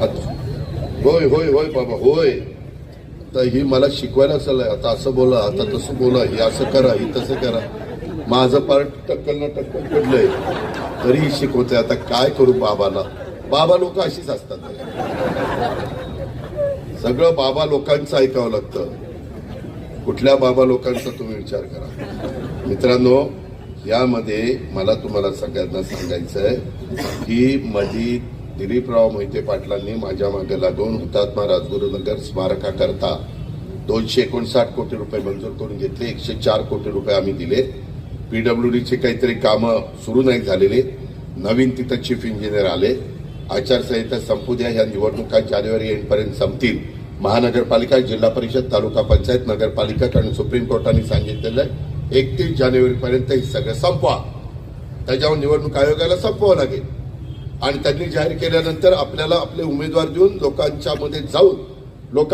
होय होय होय बाबा होय. तर ही मला शिकवायला चाललंय, आता असं बोला, आता तसं बोला, हे असं करा, हे तसं करा. माझं पार्ट टक्कल ना टक्कल पडलंय तरीही शिकवते. आता काय करू बाबाला. बाबा लोक अशीच असतात, सगळं बाबा लोकांचं ऐकावं लागतं. कुठल्या बाबा लोकांचा तुम्ही विचार करा. मित्रांनो, यामध्ये मला तुम्हाला सगळ्यांना सांगायचंय की मधी दिलीपराव मोहिते पाटलांनी माझ्या मागे लागून हुतात्मा राजगुरुनगर स्मारकाकरता 259 कोटी रुपये मंजूर करून घेतले. 104 कोटी रुपये आम्ही दिले. पीडब्ल्यूडीचे काहीतरी कामं सुरू नाही झालेले. नवीन तिथं चीफ इंजिनियर आले. आचारसंहिता संपू द्या, ह्या निवडणुका जानेवारी एंडपर्यंत संपतील. महानगरपालिका, जिल्हा परिषद, तालुका पंचायत, नगरपालिका, कारण सुप्रीम कोर्टाने सांगितलेलं आहे 31 जानेवारीपर्यंत हे सगळं संपवा. त्याच्यावर निवडणूक आयोगाला संपवावं लागेल आणि त्यांनी जाहीर केल्यानंतर आपल्याला आपले उमेदवार देऊन लोकांच्या मध्ये जाऊन लोक